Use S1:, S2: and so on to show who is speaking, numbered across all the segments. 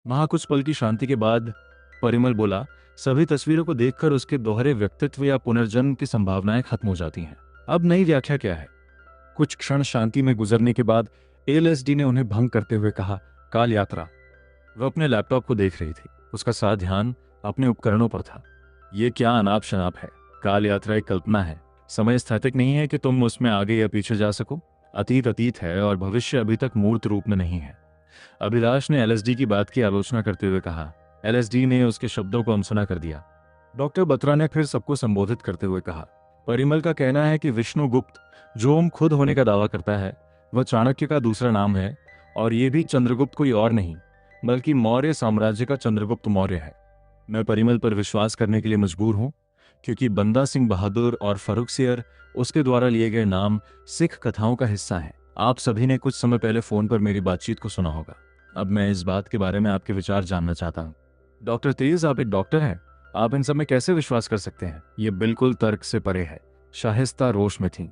S1: वहां कुछ पल की शांति के बाद परिमल बोला, सभी तस्वीरों को देखकर उसके दोहरे व्यक्तित्व या पुनर्जन्म की संभावनाएं खत्म हो जाती हैं। अब नई व्याख्या क्या है? कुछ क्षण शांति में गुजरने के बाद एलएसडी ने उन्हें भंग करते हुए कहा, काल यात्रा। वह अपने लैपटॉप को देख रही थी। उसका सारा ध्यान अपने उपकरणों पर था। ये क्या अनाप शनाप है? काल यात्रा एक कल्पना है। समय स्थैतिक नहीं है कि तुम उसमें आगे या पीछे जा सको। अतीत अतीत है और भविष्य अभी तक मूर्त रूप में नहीं है। अभिलाष ने एलएसडी की बात की आलोचना करते हुए कहा। एलएसडी ने उसके शब्दों को अनसुना कर दिया। डॉक्टर बत्रा ने फिर सबको संबोधित करते हुए कहा, परिमल का कहना है कि विष्णुगुप्त, जो ओम खुद होने का दावा करता है, वह चाणक्य का दूसरा नाम है, और ये भी चंद्रगुप्त कोई और नहीं बल्कि मौर्य साम्राज्य का चंद्रगुप्त मौर्य है। मैं परिमल पर विश्वास करने के लिए मजबूर हूं, क्योंकि बंदा सिंह बहादुर और फर्रुखसियर उसके द्वारा लिए गए नाम सिख कथाओं का हिस्सा है। आप सभी ने कुछ समय पहले फोन पर मेरी बातचीत को सुना होगा। अब मैं इस बात के बारे में आपके विचार जानना चाहता हूँ। डॉक्टर तेज, आप एक डॉक्टर हैं, आप इन सब में कैसे विश्वास कर सकते हैं? ये बिल्कुल तर्क से परे है। शाहिस्ता रोश में थी।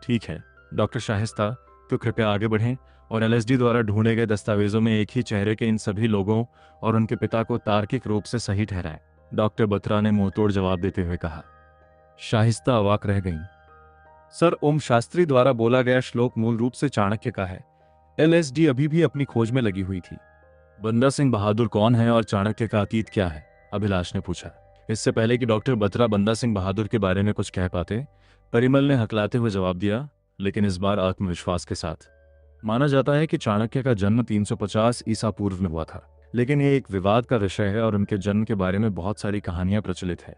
S1: ठीक है डॉक्टर शाहिस्ता, तो कृपया आगे बढ़ें और एलएसडी द्वारा ढूंढे गए दस्तावेजों में एक ही चेहरे के इन सभी लोगों और उनके पिता को तार्किक रूप से सही ठहराएं। डॉक्टर बत्रा ने मुंहतोड़ जवाब देते हुए कहा। शाहिस्ता अवाक रह गईं। सर, ओम शास्त्री द्वारा बोला गया श्लोक मूल रूप से चाणक्य का है। एलएसडी अभी भी अपनी खोज में लगी हुई थी। बंदा सिंह बहादुर कौन है और चाणक्य का अतीत क्या है? अभिलाष ने पूछा। इससे पहले कि डॉक्टर बत्रा बंदा सिंह बहादुर के बारे में कुछ कह पाते, परिमल ने हकलाते हुए जवाब दिया, लेकिन इस बार आत्मविश्वास के साथ। माना जाता है कि चाणक्य का जन्म 350 ईसा पूर्व में हुआ था, लेकिन यह एक विवाद का विषय है और उनके जन्म के बारे में बहुत सारी कहानियां प्रचलित है।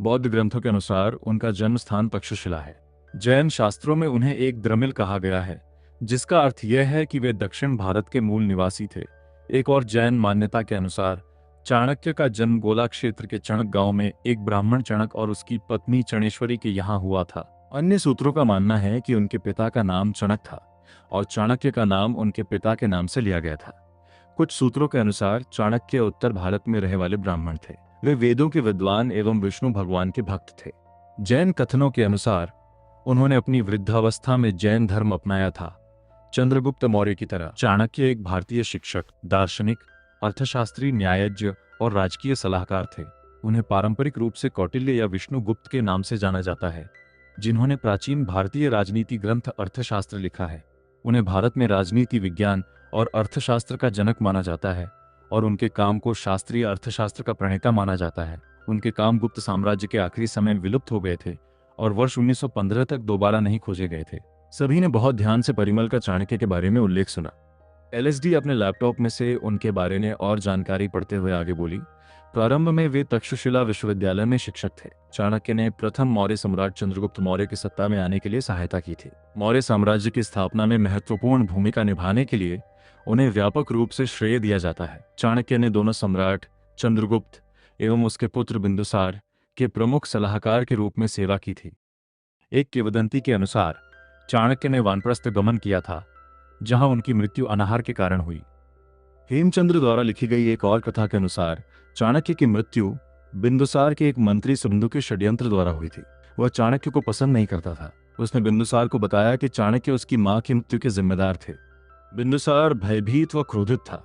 S1: बौद्ध ग्रंथों के अनुसार उनका जन्म स्थान तक्षशिला है। जैन शास्त्रों में उन्हें एक द्रमिल कहा गया है, जिसका अर्थ यह है कि वे दक्षिण भारत के मूल निवासी थे। एक और जैन मान्यता के अनुसार चाणक्य का जन्म गोला क्षेत्र के चणक गांव में एक ब्राह्मण चणक और उसकी पत्नी चणेश्वरी के यहाँ हुआ था। अन्य सूत्रों का मानना है कि उनके पिता का नाम चणक था और चाणक्य का नाम उनके पिता के नाम से लिया गया था। कुछ सूत्रों के अनुसार चाणक्य उत्तर भारत में रहने वाले ब्राह्मण थे। वे वेदों के विद्वान एवं विष्णु भगवान के भक्त थे। जैन कथनों के अनुसार उन्होंने अपनी वृद्धावस्था में जैन धर्म अपनाया था। चंद्रगुप्त मौर्य की तरह चाणक्य एक भारतीय शिक्षक, दार्शनिक, अर्थशास्त्री, न्यायज्ञ और राजकीय सलाहकार थे। उन्हें पारंपरिक रूप से कौटिल्य या विष्णुगुप्त के नाम से जाना जाता है, जिन्होंने प्राचीन भारतीय राजनीति ग्रंथ अर्थशास्त्र लिखा है। उन्हें भारत में राजनीति विज्ञान और अर्थशास्त्र का जनक माना जाता है और उनके काम को शास्त्रीय अर्थशास्त्र का प्रणेता माना जाता है। उनके काम गुप्त साम्राज्य के आखिरी समय विलुप्त हो गए थे और वर्ष 1915 तक दोबारा नहीं खोजे गए थे। सभी ने बहुत ध्यान से परिमल का चाणक्य के बारे में उल्लेख सुना। एलएसडी अपने लैपटॉप में से उनके बारे में और जानकारी पढ़ते हुए आगे बोली। प्रारंभ में वे तक्षशिला विश्वविद्यालय में शिक्षक थे। चाणक्य ने प्रथम मौर्य सम्राट चंद्रगुप्त मौर्य की सत्ता में आने के लिए सहायता की थी। मौर्य साम्राज्य की स्थापना में महत्वपूर्ण भूमिका निभाने के लिए उन्हें व्यापक रूप से श्रेय दिया जाता है। चाणक्य ने दोनों सम्राट चंद्रगुप्त एवं उसके पुत्र बिंदुसार के प्रमुख सलाहकार के रूप में सेवा की थी। एक किंवदंती के अनुसार चाणक्य ने वानप्रस्थ गमन किया था, जहां उनकी मृत्यु अनाहार के कारण हुई। हेमचंद्र द्वारा लिखी गई एक और कथा के अनुसार चाणक्य की मृत्यु बिंदुसार के एक मंत्री सुबंधु के षड्यंत्र द्वारा हुई थी। वह चाणक्य को पसंद नहीं करता था। उसने बिंदुसार को बताया कि चाणक्य उसकी मां की मृत्यु के जिम्मेदार थे। बिंदुसार भयभीत व क्रोधित था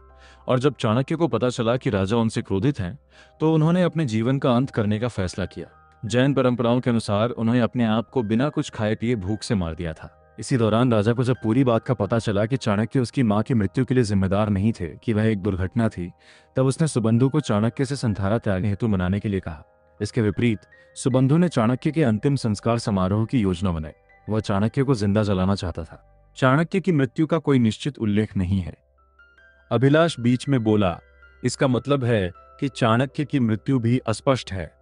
S1: और जब चाणक्य को पता चला कि राजा उनसे क्रोधित हैं, तो उन्होंने अपने जीवन का अंत करने का फैसला किया। जैन परंपराओं के अनुसार उन्होंने अपने आप को बिना कुछ खाए पिए भूख से मार दिया था। इसी दौरान राजा को जब पूरी बात का पता चला कि चाणक्य उसकी मां की मृत्यु के लिए जिम्मेदार नहीं थे, कि वह एक दुर्घटना थी, तब उसने सुबंधु को चाणक्य से संधारा त्याग हेतु मनाने के लिए कहा। इसके विपरीत सुबंधु ने चाणक्य के अंतिम संस्कार समारोह की योजना बनाई। वह चाणक्य को जिंदा जलाना चाहता था। चाणक्य की मृत्यु का कोई निश्चित उल्लेख नहीं है। अभिलाष बीच में बोला, इसका मतलब है कि चाणक्य की मृत्यु भी अस्पष्ट है।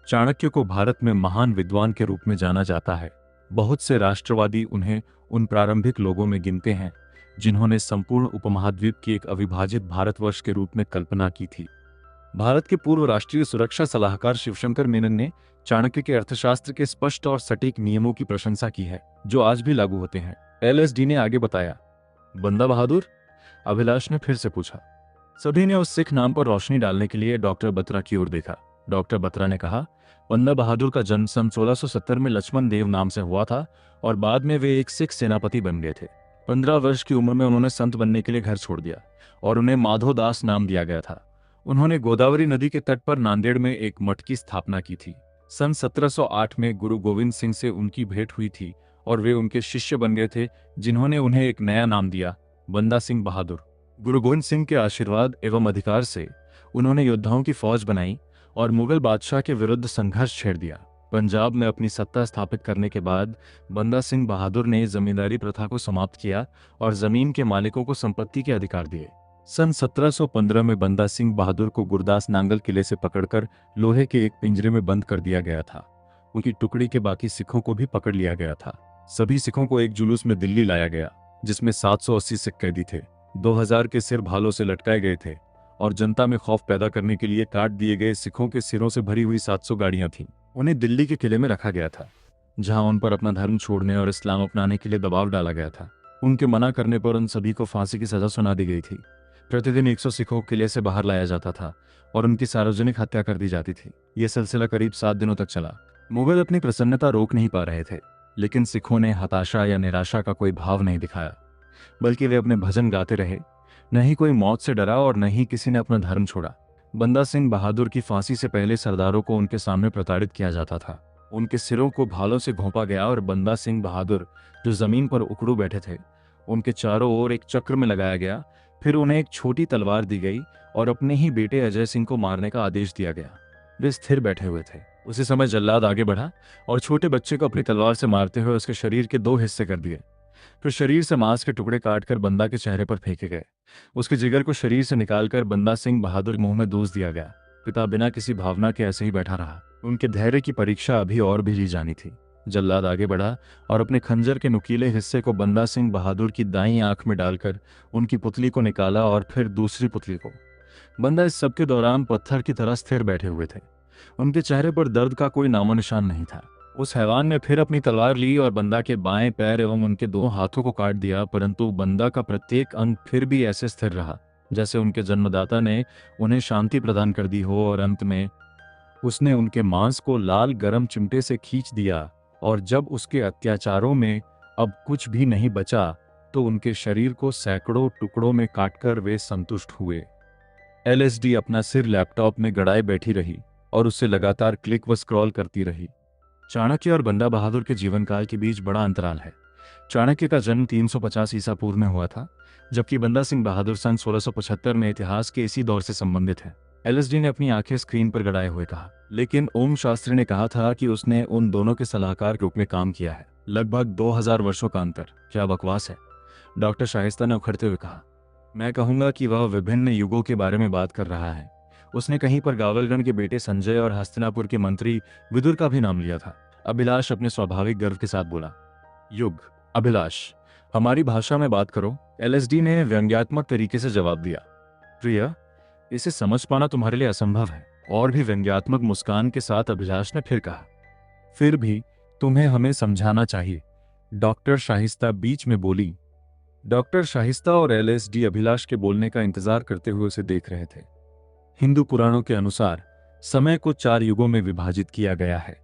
S1: चाणक्य को भारत में महान विद्वान के रूप में जाना जाता है। बहुत से राष्ट्रवादी उन्हें उन प्रारंभिक लोगों में गिनते हैं जिन्होंने संपूर्ण उपमहाद्वीप की एक अविभाजित भारतवर्ष के रूप में कल्पना की थी। भारत के पूर्व राष्ट्रीय सुरक्षा सलाहकार शिवशंकर मेनन ने चाणक्य के अर्थशास्त्र के स्पष्ट और सटीक नियमों की प्रशंसा की है, जो आज भी लागू होते हैं। एलएसडी ने आगे बताया। बंदा बहादुर? अभिलाष ने फिर से पूछा। सभी ने उस सिख नाम पर रोशनी डालने के लिए डॉक्टर बत्रा की ओर देखा। डॉक्टर बत्रा ने कहा, बंदा बहादुर का जन्म सन 1670 में लक्ष्मण देव नाम से हुआ था और बाद में वे एक सिख सेनापति बन गए थे। 15 वर्ष की उम्र में उन्होंने संत बनने के लिए घर छोड़ दिया और उन्हें माधोदास नाम दिया गया था। उन्होंने गोदावरी नदी के तट पर नांदेड़ में एक मठ की स्थापना की थी। सन 1708 में गुरु गोविंद सिंह से उनकी भेंट हुई थी और वे उनके शिष्य बन गए थे, जिन्होंने उन्हें एक नया नाम दिया, बंदा सिंह बहादुर। गुरु गोविंद सिंह के आशीर्वाद एवं अधिकार से उन्होंने योद्धाओं की फौज बनाई और मुगल बादशाह के विरुद्ध संघर्ष छेड़ दिया। पंजाब में अपनी सत्ता स्थापित करने के बाद बंदा सिंह बहादुर ने जमींदारी प्रथा को समाप्त किया और जमीन के मालिकों को संपत्ति के अधिकार दिए। सन 1715 में बंदा सिंह बहादुर को गुरदास नांगल किले से पकड़कर लोहे के एक पिंजरे में बंद कर दिया गया था। उनकी टुकड़ी के बाकी सिखों को भी पकड़ लिया गया था। सभी सिखों को एक जुलूस में दिल्ली लाया गया, जिसमें 780 सिख कैदी थे। 2000 के सिर भालों से लटकाए गए थे और जनता में खौफ पैदा करने के लिए काट दिए गए सिखों के सिरों से भरी हुई 700 गाड़ियां थीं। उन्हें दिल्ली के किले में रखा गया था, जहां उन पर अपना धर्म छोड़ने और इस्लाम अपनाने के लिए दबाव डाला गया था। उनके मना करने पर उन सभी को फांसी की सजा सुना दी गई थी। प्रतिदिन 100 सिखों को किले से बाहर लाया जाता था और उनकी सार्वजनिक हत्या कर दी जाती थी। यह सिलसिला करीब 7 दिनों तक चला। मुगल अपनी प्रसन्नता रोक नहीं पा रहे थे, लेकिन सिखों ने हताशा या निराशा का कोई भाव नहीं दिखाया, बल्कि वे अपने भजन गाते रहे। न ही कोई मौत से डरा और न ही किसी ने अपना धर्म छोड़ा। बंदा सिंह बहादुर की फांसी से पहले सरदारों को उनके सामने प्रताड़ित किया जाता था। उनके सिरों को भालों से घोंपा गया और बंदा सिंह बहादुर, जो जमीन पर उकड़ू बैठे थे, उनके चारों ओर एक चक्र में लगाया गया। फिर उन्हें एक छोटी तलवार दी गई और अपने ही बेटे अजय सिंह को मारने का आदेश दिया गया। वे स्थिर बैठे हुए थे। उसी समय जल्लाद आगे बढ़ा और छोटे बच्चे को अपनी तलवार से मारते हुए उसके शरीर के 2 हिस्से कर दिए। फिर शरीर से मांस के टुकड़े काटकर बंदा के चेहरे पर फेंके गए। उसके जिगर को शरीर से निकालकर बंदा सिंह बहादुर के मुंह में दूध दिया गया। पिता बिना किसी भावना के ऐसे ही बैठा रहा। उनके धैर्य की परीक्षा अभी और भी ली जानी थी। जल्लाद आगे बढ़ा और अपने खंजर के नुकीले हिस्से को बंदा सिंह बहादुर की दाईं आंख में डालकर उनकी पुतली को निकाला और फिर दूसरी पुतली को। बंदा इस सब के दौरान पत्थर की तरह स्थिर बैठे हुए थे। उनके चेहरे पर दर्द का कोई नामो निशान नहीं था। उस हैवान ने फिर अपनी तलवार ली और बंदा के बाएं पैर एवं उनके 2 हाथों को काट दिया, परंतु बंदा का प्रत्येक अंग फिर भी ऐसे स्थिर रहा जैसे उनके जन्मदाता ने उन्हें शांति प्रदान कर दी हो। और अंत में उसने उनके मांस को लाल गरम चिमटे से खींच दिया और जब उसके अत्याचारों में अब कुछ भी नहीं बचा तो उनके शरीर को सैकड़ों टुकड़ों में काटकर वे संतुष्ट हुए। एलएसडी अपना सिर लैपटॉप में गड़ाए बैठी रही और उससे लगातार क्लिक व स्क्रॉल करती रही। चाणक्य और बंदा बहादुर के जीवन काल के बीच बड़ा अंतराल है। चाणक्य का जन्म 350 ईसा पूर्व में हुआ था, जबकि बंदा सिंह बहादुर सन 1675 में इतिहास के इसी दौर से संबंधित है। एलएसडी ने अपनी आंखें स्क्रीन पर गड़ाए हुए कहा, लेकिन ओम शास्त्री ने कहा था कि उसने उन दोनों के सलाहकार के रूप में काम किया है। लगभग 2000 वर्षों का अंतर, क्या बकवास है। डॉक्टर शाइस्ता ने उखड़ते हुए कहा, मैं कहूंगा कि वह विभिन्न युगों के बारे में बात कर रहा है। उसने कहीं पर गावलगण के बेटे संजय और हस्तिनापुर के मंत्री विदुर का भी नाम लिया था। अभिलाष अपने स्वाभाविक गर्व के साथ बोला, युग, अभिलाष, हमारी भाषा में बात करो। एलएसडी ने व्यंग्यात्मक तरीके से जवाब दिया, प्रिय, इसे समझ पाना तुम्हारे लिए असंभव है। और भी व्यंग्यात्मक मुस्कान के साथ अभिलाष ने फिर कहा, फिर भी तुम्हें हमें समझाना चाहिए। डॉक्टर शाइस्ता बीच में बोली। डॉक्टर शाइस्ता और एलएसडी अभिलाष के बोलने का इंतजार करते हुए उसे देख रहे थे। हिंदू पुराणों के अनुसार समय को 4 युगों में विभाजित किया गया है,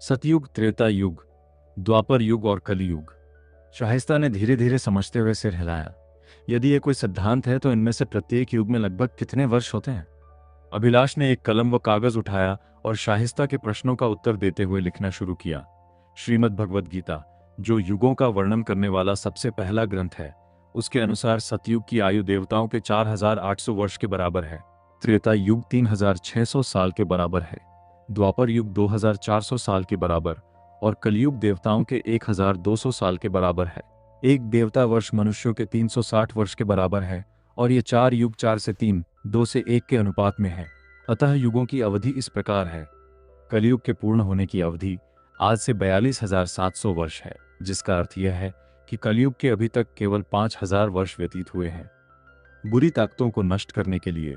S1: सतयुग, त्रेता युग, द्वापर युग और कलियुग। शाइस्ता ने धीरे धीरे समझते हुए सिर हिलाया। यदि ये कोई सिद्धांत है तो इनमें से प्रत्येक युग में लगभग कितने वर्ष होते हैं? अभिलाष ने एक कलम व कागज उठाया और शाइस्ता के प्रश्नों का उत्तर देते हुए लिखना शुरू किया। श्रीमद् भगवद गीता, जो युगों का वर्णन करने वाला सबसे पहला ग्रंथ है, उसके अनुसार सतयुग की आयु देवताओं के 4800 वर्ष के बराबर है, त्रेता युग 3600 साल के बराबर है, द्वापर युग 2400 साल के बराबर और कलयुग देवताओं के 1200 साल के बराबर है। एक देवता वर्ष मनुष्यों के 360 वर्ष के बराबर है और ये 4 युग 4 से 3, 2 से 1 के अनुपात में है। अतः युगों की अवधि इस प्रकार है। कलयुग के पूर्ण होने की अवधि आज से 42,700 वर्ष है, जिसका अर्थ यह है कि कलयुग के अभी तक केवल 5000 वर्ष व्यतीत हुए हैं। बुरी ताकतों को नष्ट करने के लिए,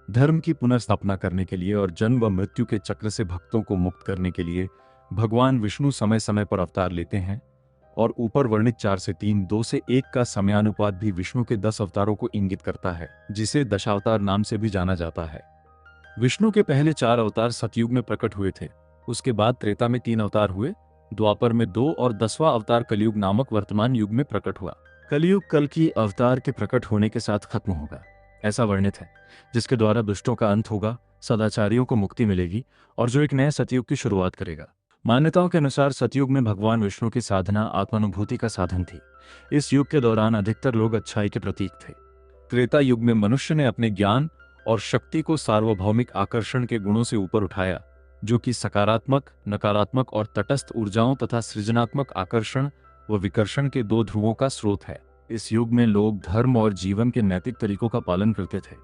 S1: धर्म की पुनर्स्थापना करने के लिए और जन्म व मृत्यु के चक्र से भक्तों को मुक्त करने के लिए भगवान विष्णु समय समय पर अवतार लेते हैं और ऊपर वर्णित 4 से 3, 2 से 1 का समयानुपात भी विष्णु के 10 अवतारों को इंगित करता है, जिसे दशावतार नाम से भी जाना जाता है। विष्णु के पहले 4 अवतार सतयुग में प्रकट हुए थे। उसके बाद त्रेता में 3 अवतार हुए, द्वापर में 2 और 10वां अवतार कलयुग नामक वर्तमान युग में प्रकट हुआ। कलयुग कल की अवतार के प्रकट होने के साथ खत्म होगा, ऐसा वर्णित है, जिसके द्वारा दुष्टों का अंत होगा, सदाचारियों को मुक्ति मिलेगी और जो एक नए सतयुग की शुरुआत करेगा। मान्यताओं के अनुसार सतयुग में भगवान विष्णु की साधना आत्मानुभूति का साधन थी। इस युग के दौरान अधिकतर लोग अच्छाई के प्रतीक थे। त्रेता युग में मनुष्य ने अपने ज्ञान और शक्ति को सार्वभौमिक आकर्षण के गुणों से ऊपर उठाया, जो कि सकारात्मक, नकारात्मक और तटस्थ ऊर्जाओं तथा सृजनात्मक आकर्षण व विकर्षण के दो ध्रुवों का स्रोत है। इस युग में लोग धर्म और जीवन के नैतिक तरीकों का पालन करते थे।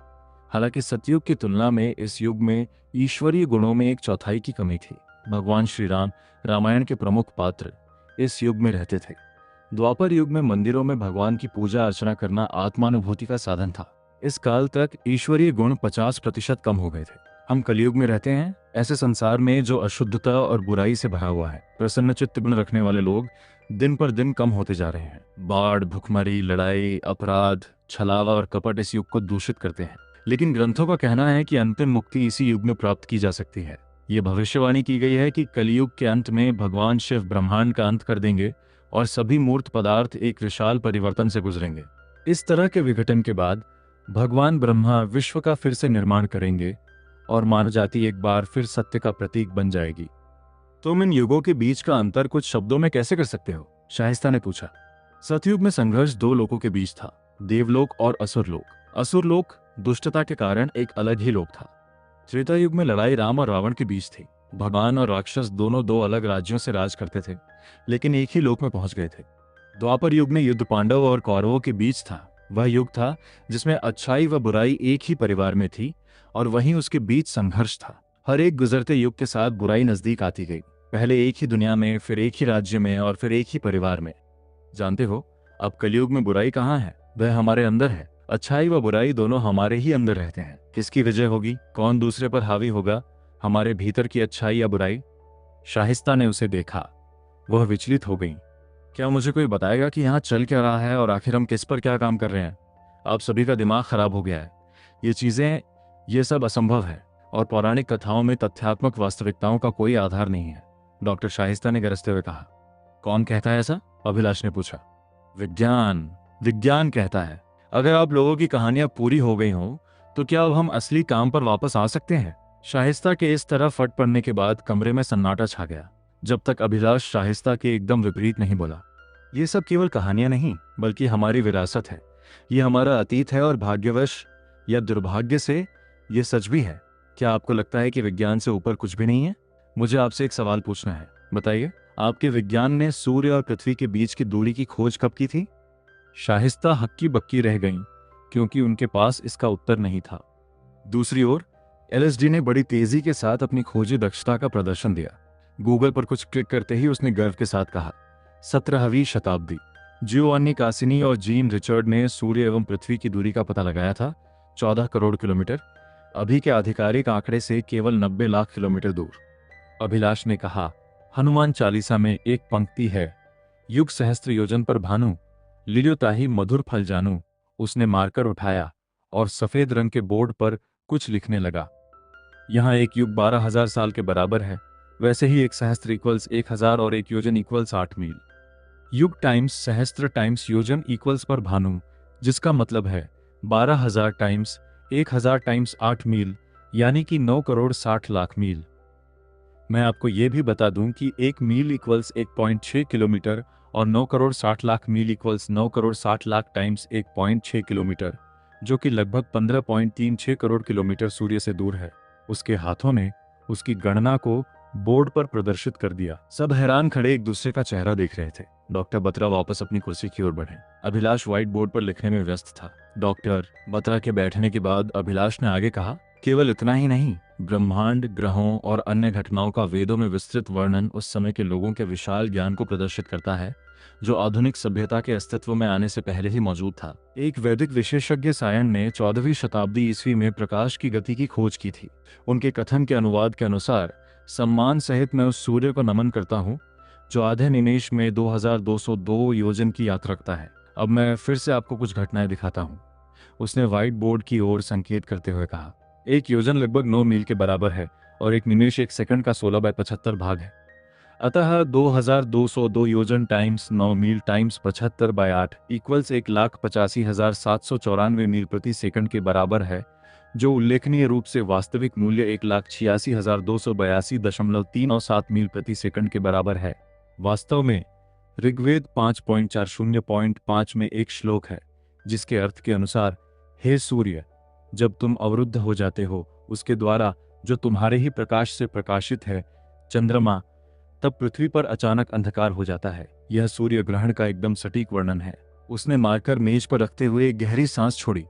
S1: हालांकि सतयुग की तुलना में इस युग में ईश्वरीय गुणों में एक चौथाई की कमी थी। भगवान श्री राम, रामायण के प्रमुख पात्र, इस युग में रहते थे। द्वापर युग में मंदिरों में भगवान की पूजा अर्चना करना आत्मानुभूति का साधन था। इस काल तक ईश्वरीय गुण 50% कम हो गए थे। हम कलयुग में रहते हैं, ऐसे संसार में जो अशुद्धता और बुराई से भरा हुआ है। प्रसन्न चित्त गुण रखने वाले लोग दिन पर दिन कम होते जा रहे हैं। बाढ़, भुखमरी, लड़ाई, अपराध, छलावा और कपट इस युग को दूषित करते हैं। लेकिन ग्रंथों का कहना है कि अंतिम मुक्ति इसी युग में प्राप्त की जा सकती है। ये भविष्यवाणी की गई है कि कलयुग के अंत में भगवान शिव ब्रह्मांड का अंत कर देंगे और सभी मूर्त पदार्थ एक विशाल परिवर्तन से गुजरेंगे। इस तरह के विघटन के बाद भगवान ब्रह्मा विश्व का फिर से निर्माण करेंगे और मानव जाति एक बार फिर सत्य का प्रतीक बन जाएगी। तुम इन युगों के बीच का अंतर कुछ शब्दों में कैसे कर सकते हो? शाइस्ता ने पूछा। सतयुग में संघर्ष दो लोकों के बीच था, देवलोक और असुरलोक। असुरलोक दुष्टता के कारण एक अलग ही लोक था। त्रेता युग में लड़ाई राम और रावण के बीच थी। भगवान और राक्षस दोनों दो अलग राज्यों से राज करते थे, लेकिन एक ही लोक में पहुंच गए थे। द्वापर युग में युद्ध पांडव और कौरवों के बीच था। वह युग था जिसमें अच्छाई व बुराई एक ही परिवार में थी और वहीं उसके बीच संघर्ष था। हर एक गुजरते युग के साथ बुराई नजदीक आती गई, पहले एक ही दुनिया में, फिर एक ही राज्य में और फिर एक ही परिवार में। जानते हो, अब कलयुग में बुराई कहाँ है? वह हमारे अंदर है। अच्छाई व बुराई दोनों हमारे ही अंदर रहते हैं। किसकी विजय होगी? कौन दूसरे पर हावी होगा? हमारे भीतर की अच्छाई या बुराई? शाहिस्ता ने उसे देखा। वह विचलित हो गई। क्या मुझे कोई बताएगा कि यहाँ चल क्या रहा है और आखिर हम किस पर क्या काम कर रहे हैं? आप सभी का दिमाग खराब हो गया है। ये सब असंभव है और पौराणिक कथाओं में तथ्यात्मक वास्तविकताओं का कोई आधार नहीं है, डॉक्टर शाहिस्ता ने गरजते हुए कहा। कौन कहता है ऐसा? अभिलाष ने पूछा। विज्ञान कहता है। अगर आप लोगों की कहानियां पूरी हो गई हों तो क्या अब हम असली काम पर वापस आ सकते हैं? शाहिस्ता के इस तरह फट पड़ने के बाद कमरे में सन्नाटा छा गया, जब तक अभिलाष शाहिस्ता के एकदम विपरीत नहीं बोला। ये सब केवल कहानियां नहीं, बल्कि हमारी विरासत है। ये हमारा अतीत है और भाग्यवश या दुर्भाग्य से ये सच भी है। क्या आपको लगता है कि विज्ञान से ऊपर कुछ भी नहीं है? मुझे आपसे एक सवाल पूछना है। बताइए, आपके विज्ञान ने सूर्य और पृथ्वी के बीच की दूरी की खोज कब की थी? शाहिस्ता हक्की बक्की रह गईं, क्योंकि उनके पास इसका उत्तर नहीं था। दूसरी ओर एलएसडी ने बड़ी तेजी के साथ अपनी खोजी दक्षता का प्रदर्शन दिया। गूगल पर कुछ क्लिक करते ही उसने गर्व के साथ कहा, 17वीं शताब्दी। जियोवान्नी कासिनी और जीन रिचर्ड ने सूर्य एवं पृथ्वी की दूरी का पता लगाया था, 14 करोड़ किलोमीटर। अभी के आधिकारिक आंकड़े से केवल 90 लाख किलोमीटर दूर। अभिलाष ने कहा, हनुमान चालीसा में एक पंक्ति है, युग सहस्त्र योजन पर भानु, लियो ताहि मधुर फल जानू। उसने मार्कर उठाया और सफेद रंग के बोर्ड पर कुछ लिखने लगा। यहाँ एक युग 12,000 साल के बराबर है, वैसे ही एक सहस्त्र इक्वल्स 1000 और एक योजन इक्वल्स 8 मील। युग टाइम्स सहस्त्र टाइम्स योजन इक्वल्स पर भानु, जिसका मतलब है 12,000 टाइम्स 1000 टाइम्स 8 मील, यानी कि 9 करोड़ 60 लाख मील। मैं आपको यह भी बता दूं कि 1 मील इक्वल्स 1.6 किलोमीटर और 9 करोड़ 60 लाख मील equals 9 crore 60 lakh times 1.6 kilometre, जो कि लगभग 15.36 करोड़ किलोमीटर सूर्य से दूर है। उसके हाथों ने उसकी गणना को बोर्ड पर प्रदर्शित कर दिया। सब हैरान खड़े एक दूसरे का चेहरा देख रहे थे। डॉक्टर बत्रा वापस अपनी कुर्सी की ओर बढ़े। अभिलाष व्हाइट बोर्ड पर लिखने में व्यस्त था। डॉक्टर बत्रा के बैठने के बाद अभिलाष ने आगे कहा, केवल इतना ही नहीं, ब्रह्मांड, ग्रहों और अन्य घटनाओं का वेदों में विस्तृत वर्णन उस समय के लोगों के विशाल ज्ञान को प्रदर्शित करता है, जो आधुनिक सभ्यता के अस्तित्व में आने से पहले ही मौजूद था। एक वैदिक विशेषज्ञ सायन ने 14वीं शताब्दी ईस्वी में प्रकाश की गति की खोज की थी। उनके कथन के अनुवाद के अनुसार, सम्मान सहित मैं उस सूर्य को नमन करता हूँ जो आधे निमेष में 2202 योजन की यात्रा रखता है। अब मैं फिर से आपको कुछ घटनाएं दिखाता हूँ। उसने व्हाइट बोर्ड की ओर संकेत करते हुए कहा, एक योजन लगभग 9 मील के बराबर है और एक निमेष 1 सेकंड का 16/75 भाग है। अतः 2202 योजन टाइम्स 9 मील टाइम्स 75/8 इक्वल्स 1,85,794 मील प्रति सेकंड के बराबर है, जो उल्लेखनीय रूप से वास्तविक मूल्य 1,86,282.397 मील प्रति सेकंड के बराबर है। वास्तव में ऋग्वेद 5.40.5 में एक श्लोक है जिसके अर्थ के अनुसार, हे सूर्य, जब तुम अवरुद्ध हो जाते हो उसके द्वारा जो तुम्हारे ही प्रकाश से प्रकाशित है, चंद्रमा, तब पृथ्वी पर अचानक अंधकार हो जाता है। यह सूर्य ग्रहण का एकदम सटीक वर्णन है। उसने मारकर मेज पर रखते हुए एक गहरी सांस छोड़ी,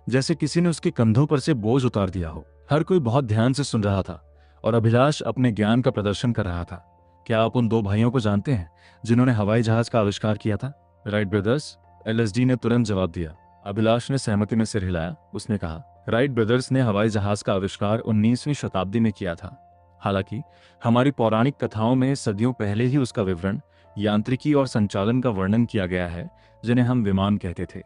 S1: जैसे किसी ने उसके कंधों पर से बोझ उतार दिया हो। हर कोई बहुत ध्यान से सुन रहा था और अभिलाष अपने ज्ञान का प्रदर्शन कर रहा था। क्या आप उन दो भाइयों को जानते हैं जिन्होंने हवाई जहाज का आविष्कार किया था? राइट ब्रदर्स, एलएसडी ने तुरंत जवाब दिया। अभिलाष ने सहमति में सिर हिलाया। उसने कहा, राइट ब्रदर्स ने हवाई जहाज का आविष्कार 19वीं शताब्दी में किया था। हालांकि हमारी पौराणिक कथाओं में सदियों पहले ही उसका विवरण, यांत्रिकी और संचालन का वर्णन किया गया है, जिन्हें हम विमान कहते थे।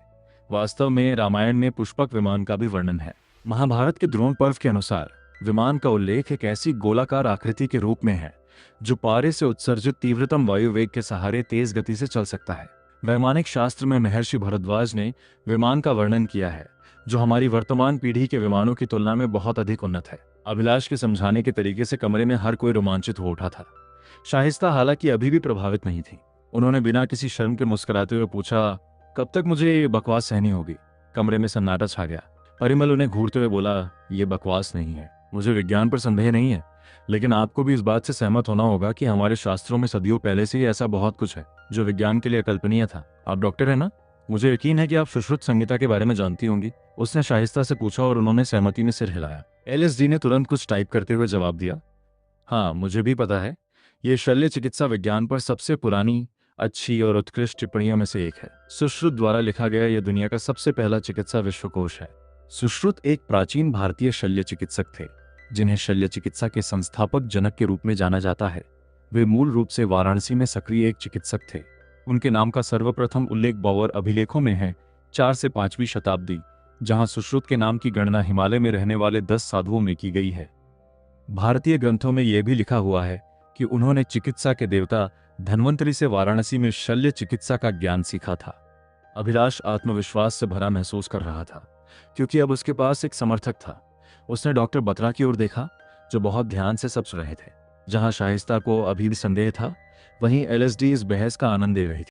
S1: वास्तव में रामायण में पुष्पक विमान का भी वर्णन है। महाभारत के द्रोण पर्व के अनुसार विमान का उल्लेख एक ऐसी गोलाकार आकृति के रूप में है जो पारे से उत्सर्जित तीव्रतम वायु वेग के सहारे तेज गति से चल सकता है। वैमानिक शास्त्र में महर्षि भरद्वाज ने विमान का वर्णन किया है, जो हमारी वर्तमान पीढ़ी के विमानों की तुलना में बहुत अधिक उन्नत है। अभिलाष के समझाने के तरीके से कमरे में हर कोई रोमांचित हो उठा था। शाइस्ता हालांकि अभी भी प्रभावित नहीं थी। उन्होंने बिना किसी शर्म के मुस्कुराते हुए पूछा, कब तक मुझे ये बकवास सहनी होगी? कमरे में सन्नाटा छा गया। परिमल उन्हें घूरते हुए बोला, ये बकवास नहीं है, मुझे विज्ञान पर संदेह नहीं है, लेकिन आपको भी इस बात से सहमत होना होगा कि हमारे शास्त्रों में सदियों पहले से ही ऐसा बहुत कुछ है जो विज्ञान के लिए अकल्पनीय था। आप डॉक्टर है ना? मुझे यकीन है कि आप सुश्रुत संहिता के बारे में जानती होंगी। उसने शाइस्ता से पूछा और उन्होंने सहमति में सिर हिलाया। एलएसडी ने तुरंत कुछ टाइप करते हुए जवाब दिया, हाँ, मुझे भी पता है। ये शल्य चिकित्सा विज्ञान पर सबसे पुरानी, अच्छी और उत्कृष्ट टिप्पणियों में से एक है। सुश्रुत द्वारा लिखा गया यह दुनिया का सबसे पहला चिकित्सा विश्वकोश है। सुश्रुत एक प्राचीन भारतीय शल्य चिकित्सक थे, जिन्हें शल्य चिकित्सा के संस्थापक जनक के रूप में जाना जाता है। वे मूल रूप से वाराणसी में सक्रिय एक चिकित्सक थे। उनके नाम का सर्वप्रथम उल्लेख बौवर अभिलेखों में है, 4 से 5वीं शताब्दी, जहां सुश्रुत के नाम की गणना हिमालय में रहने वाले 10 साधुओं में की गई है। भारतीय ग्रंथों में यह भी लिखा हुआ है कि उन्होंने चिकित्सा के देवता धन्वंतरी से वाराणसी में शल्य चिकित्सा का ज्ञान सीखा था। अभिलाष आत्मविश्वास से भरा महसूस कर रहा था, क्योंकि अब उसके पास एक समर्थक था। उसने डॉक्टर बत्रा की ओर देखा, जो बहुत ध्यान से सब सुन रहे थे। जहां शाइस्ता को अभी भी संदेह था, वहीं एलएसडी इस बहस का आनंद ले रही थी।